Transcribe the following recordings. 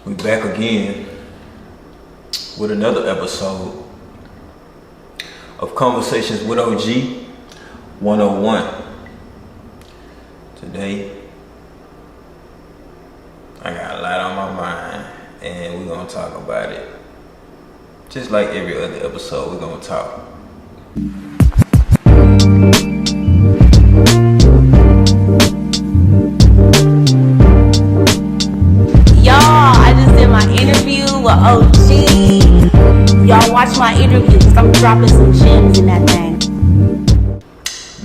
We back again with another episode of Conversations with OG 101. Today, I got a lot on my mind and we're gonna talk about it. Just like every other episode, we're gonna talk. Interview with OG. Y'all watch my interview because I'm dropping some gems in that thing.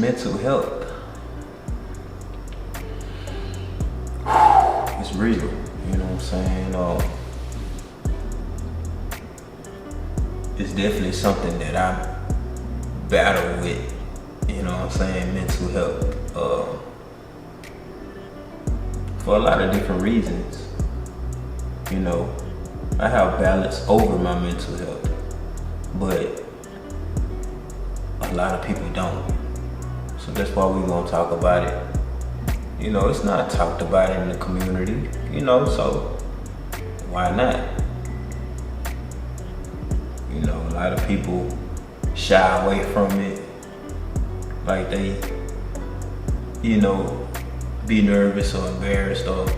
Mental health. It's real, you know what I'm saying? It's definitely something that I battle with, you know what I'm saying? Mental health. For a lot of different reasons. You know, I have balance over my mental health, but a lot of people don't. So that's why we're gonna talk about it. You know, it's not talked about in the community, you know, so why not? You know, a lot of people shy away from it, like they, you know, be nervous or embarrassed or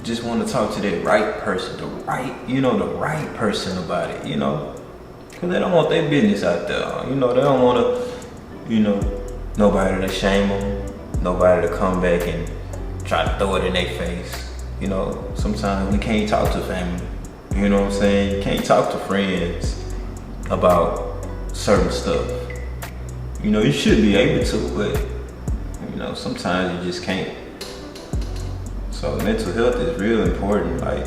just want to talk to that right person, the right person about it, you know? Because they don't want their business out there, you know? They don't want to, you know, nobody to shame them, nobody to come back and try to throw it in their face. You know, sometimes we can't talk to family, you know what I'm saying? You can't talk to friends about certain stuff. You know, you should be able to, but, you know, sometimes you just can't. So mental health is real important. Like,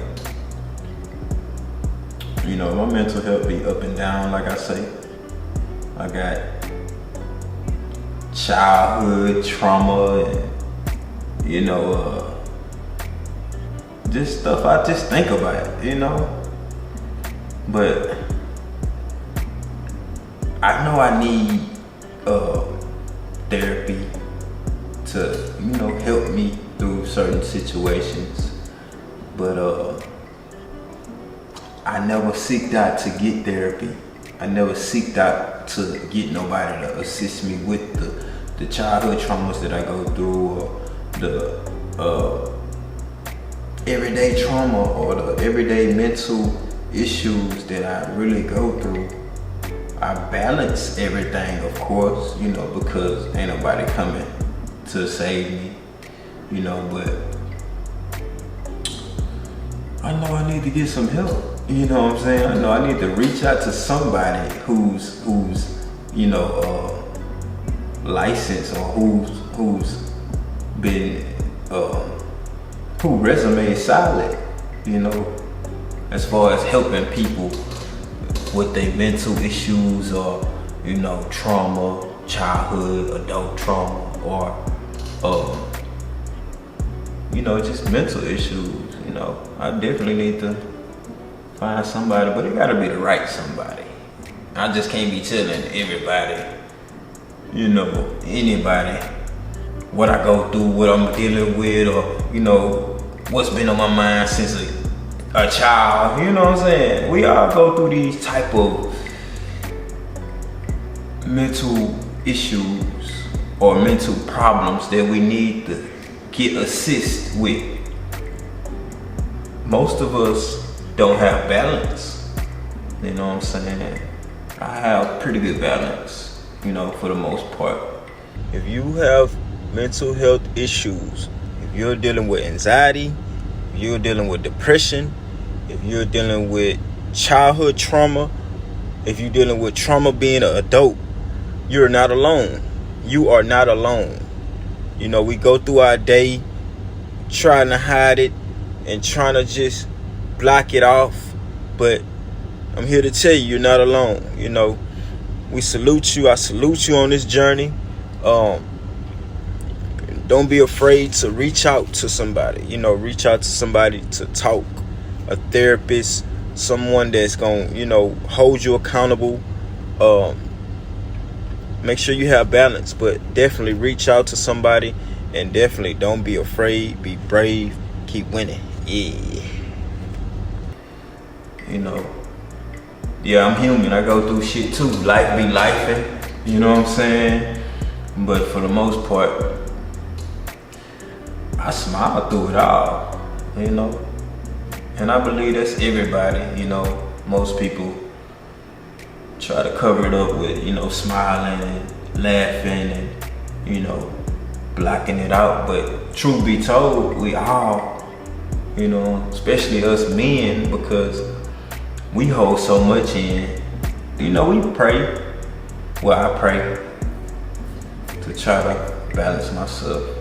you know, my mental health be up and down, like I say. I got childhood trauma and, you know, just stuff I just think about, you know. But I know I need therapy to, you know, help me through certain situations, but I never seeked out to get therapy. I never seeked out to get nobody to assist me with the childhood traumas that I go through, or the everyday trauma, or the everyday mental issues that I really go through. I balance everything, of course, you know, because ain't nobody coming to save me. You know, but I know I need to get some help. You know what I'm saying? I know I need to reach out to somebody who's you know, licensed, or who's been who resume is solid. You know, as far as helping people with their mental issues, or, you know, trauma, childhood, adult trauma, or you know, just mental issues. You know, I definitely need to find somebody, but it gotta be the right somebody. I just can't be telling everybody, you know, anybody, what I go through, what I'm dealing with, or, you know, what's been on my mind since a child. You know what I'm saying? We all go through these type of mental issues or mental problems that we need to get assist with. Most of us don't have balance. You know what I'm saying? I have pretty good balance, you know, for the most part. If you have mental health issues, if you're dealing with anxiety, if you're dealing with depression, if you're dealing with childhood trauma, if you're dealing with trauma being an adult, you're not alone. You are not alone. You know, we go through our day trying to hide it and trying to just block it off, but I'm here to tell you, you're not alone. You know, we salute you. I salute you on this journey. Don't be afraid to reach out to somebody. You know, reach out to somebody to talk, a therapist, someone that's gonna, you know, hold you accountable. Make sure you have balance, but definitely reach out to somebody, and definitely don't be afraid. Be brave. Keep winning. Yeah. you know, yeah, I'm human. I go through shit too. Life be lifing, you know what I'm saying? But for the most part, I smile through it all, you know? And I believe that's everybody, you know? Most people try to cover it up with, you know, smiling and laughing and, you know, blocking it out. But truth be told, we all, you know, especially us men, because we hold so much in. You know, we pray. Well, I pray to try to balance myself.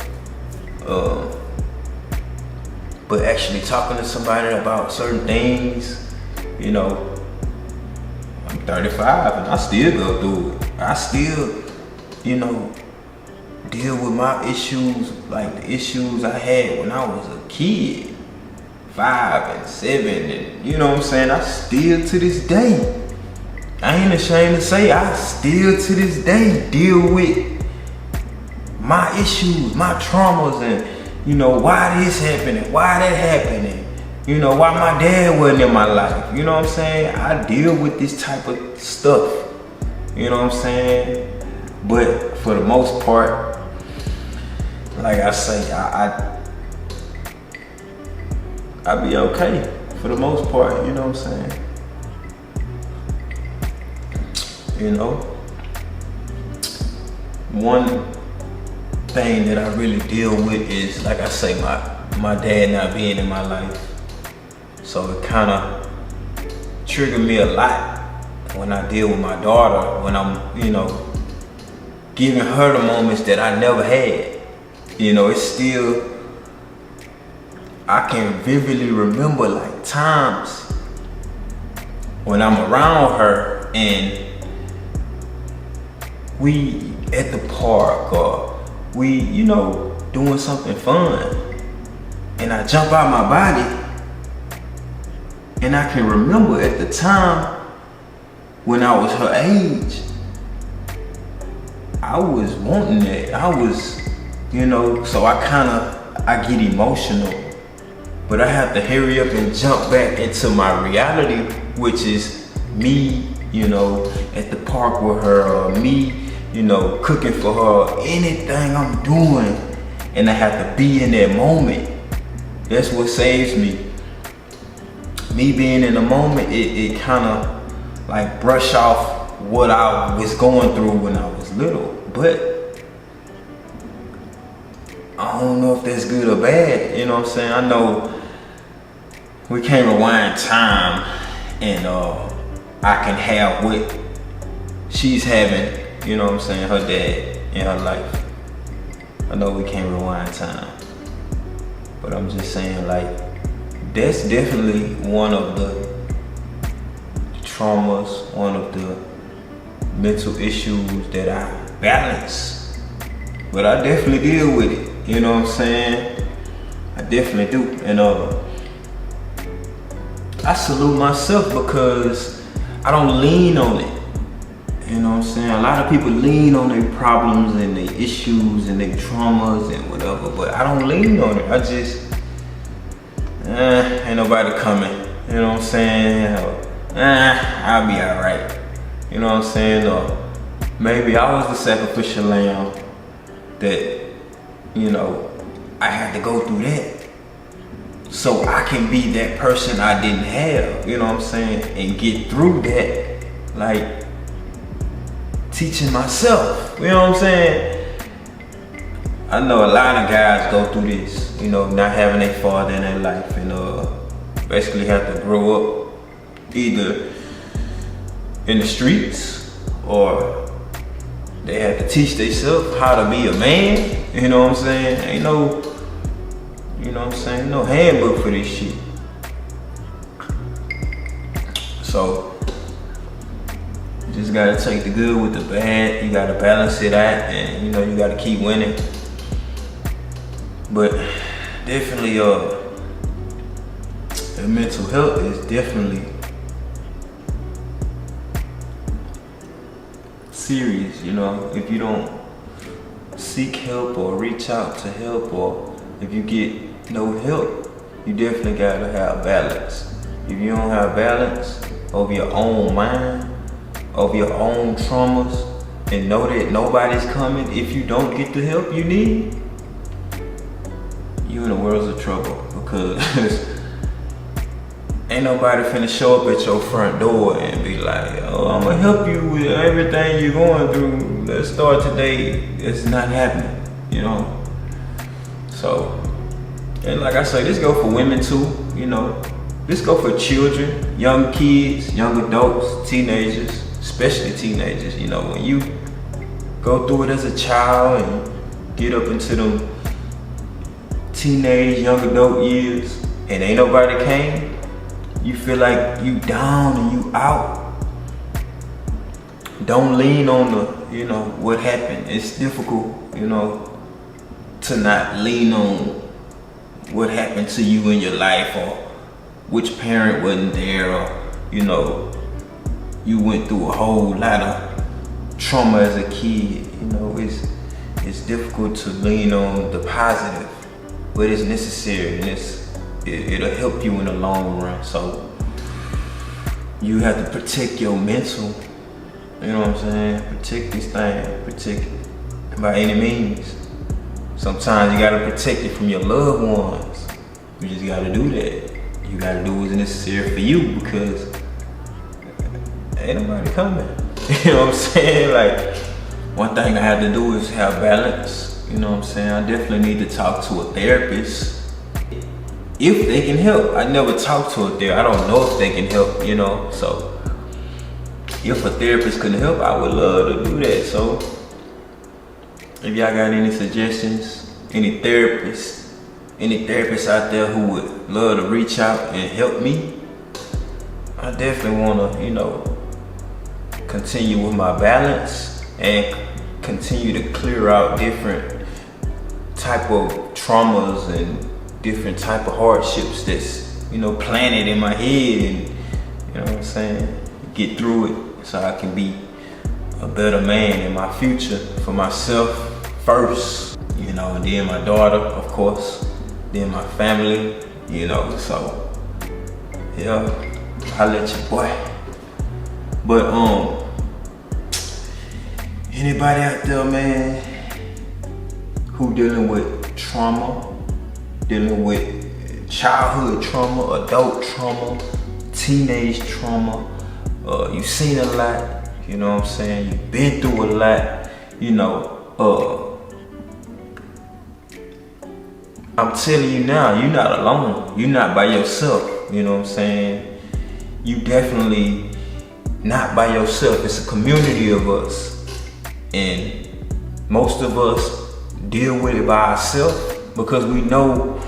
But actually talking to somebody about certain things, you know, I'm 35 and I still go through it. I still, you know, deal with my issues, like the issues I had when I was a kid, 5 and 7, and you know what I'm saying? I still to this day, I ain't ashamed to say, I still to this day deal with my issues, my traumas, and you know, why this happening, why that happening, you know, why my dad wasn't in my life, you know what I'm saying? I deal with this type of stuff, you know what I'm saying? But for the most part, like I say, I be okay for the most part, you know what I'm saying? You know, one thing that I really deal with is, like I say, my dad not being in my life. So it kind of triggered me a lot when I deal with my daughter, when I'm, you know, giving her the moments that I never had. You know, it's still, I can vividly remember like times when I'm around her and we at the park or we, you know, doing something fun, and I jump out my body, and I can remember at the time when I was her age, I was wanting that. I was, you know, so I get emotional, but I have to hurry up and jump back into my reality, which is me, you know, at the park with her, or me, you know, cooking for her, anything I'm doing, and I have to be in that moment. That's what saves me. Me being in the moment, it kind of like brush off what I was going through when I was little. But I don't know if that's good or bad, you know what I'm saying? I know we can't rewind time and I can have what she's having, you know what I'm saying, her dad in her life. I know we can't rewind time, but I'm just saying, like, that's definitely one of the traumas, one of the mental issues that I balance. But I definitely deal with it, you know what I'm saying? I definitely do. And I salute myself because I don't lean on it. You know what I'm saying? A lot of people lean on their problems and their issues and their traumas and whatever, but I don't lean on it. I just, ain't nobody coming. You know what I'm saying? I'll be alright. You know what I'm saying? Or maybe I was the sacrificial lamb that, you know, I had to go through that so I can be that person I didn't have, you know what I'm saying? And get through that, like, teaching myself, you know what I'm saying? I know a lot of guys go through this, you know, not having a father in their life and basically have to grow up either in the streets or they have to teach themselves how to be a man, you know what I'm saying? Ain't no, you know what I'm saying, no handbook for this shit. So, you just gotta take the good with the bad, you gotta balance it out, and you know, you gotta keep winning. But definitely, mental health is definitely serious, you know. If you don't seek help or reach out to help, or if you get no help, you definitely gotta have balance. if you don't have balance over your own mind, over your own traumas, and know that nobody's coming if you don't get the help you need, you in the world of trouble, because ain't nobody finna show up at your front door and be like, oh, I'm gonna help you with everything you're going through. Let's start today. It's not happening, you know? So, and like I say, this go for women too, you know? This go for children, young kids, young adults, teenagers, especially teenagers, you know? When you go through it as a child and get up into them teenage, young adult years, and ain't nobody came, you feel like you down and you out. Don't lean on the, you know, what happened. It's difficult, you know, to not lean on what happened to you in your life, or which parent wasn't there, or, you know, you went through a whole lot of trauma as a kid. You know, it's difficult to lean on the positive, but it's necessary, and it'll help you in the long run. So you have to protect your mental, you know what I'm saying? Protect this thing, protect it by any means. Sometimes you gotta protect it from your loved ones. You just gotta do that. You gotta do what's necessary for you, because ain't nobody coming. You know what I'm saying? Like, one thing I have to do is have balance. You know what I'm saying? I definitely need to talk to a therapist if they can help. I never talked to a therapist. I don't know if they can help, you know? So if a therapist can help, I would love to do that. So if y'all got any suggestions, any therapists out there who would love to reach out and help me, I definitely want to, you know, continue with my balance and continue to clear out different type of traumas and different type of hardships that's, you know, planted in my head, and, you know what I'm saying, get through it so I can be a better man in my future for myself first, you know, and then my daughter, of course, then my family, you know. So yeah, I'll let you boy. But anybody out there, man, who dealing with trauma, dealing with childhood trauma, adult trauma, teenage trauma, you've seen a lot, you know what I'm saying? You've been through a lot, you know. I'm telling you now, you're not alone. You're not by yourself, you know what I'm saying? You definitely not by yourself. It's a community of us, and most of us deal with it by ourselves because we know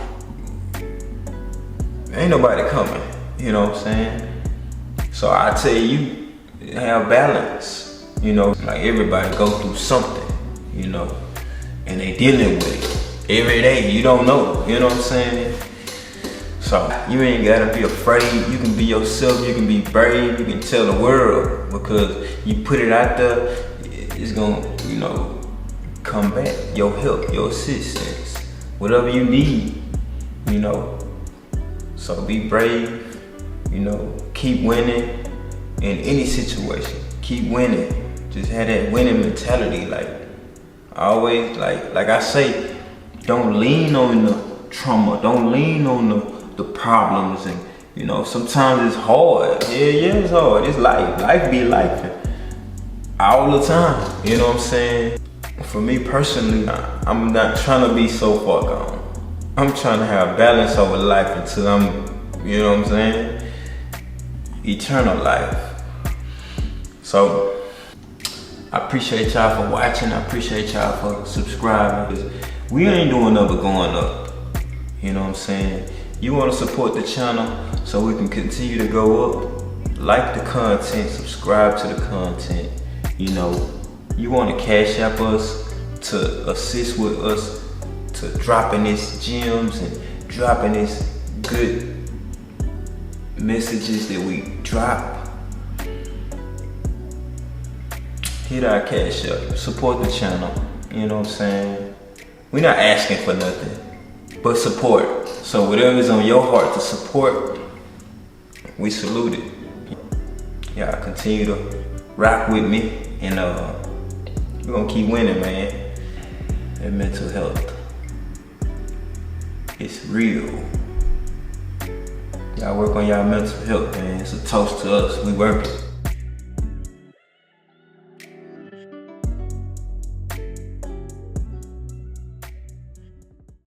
ain't nobody coming, you know what I'm saying? So I tell you, have balance, you know, like everybody go through something, you know, and they dealing with it every day. You don't know, you know what I'm saying? So you ain't gotta be afraid. You can be yourself, you can be brave, you can tell the world, because you put it out there, it's gonna, you know, come back. Your help, your assistance, whatever you need, you know. So be brave, you know, keep winning in any situation. Keep winning. Just have that winning mentality. Like always, like I say, don't lean on the trauma, don't lean on the problems, and you know, sometimes it's hard. Yeah, it's hard. It's life. Life be life all the time. You know what I'm saying? For me personally, I'm not trying to be so far gone. I'm trying to have balance over life until I'm, you know what I'm saying, eternal life. So I appreciate y'all for watching. I appreciate y'all for subscribing. We ain't doing nothing but going up. You know what I'm saying? You want to support the channel so we can continue to go up. Like the content, subscribe to the content. You know, you want to cash app us to assist with us to dropping these gems and dropping these good messages that we drop. Hit our cash app, support the channel. You know what I'm saying? We're not asking for nothing but support. So whatever's on your heart to support, we salute it. Y'all continue to rock with me, and we're gonna keep winning, man. And mental health, it's real. Y'all work on y'all mental health, man. It's a toast to us. We working.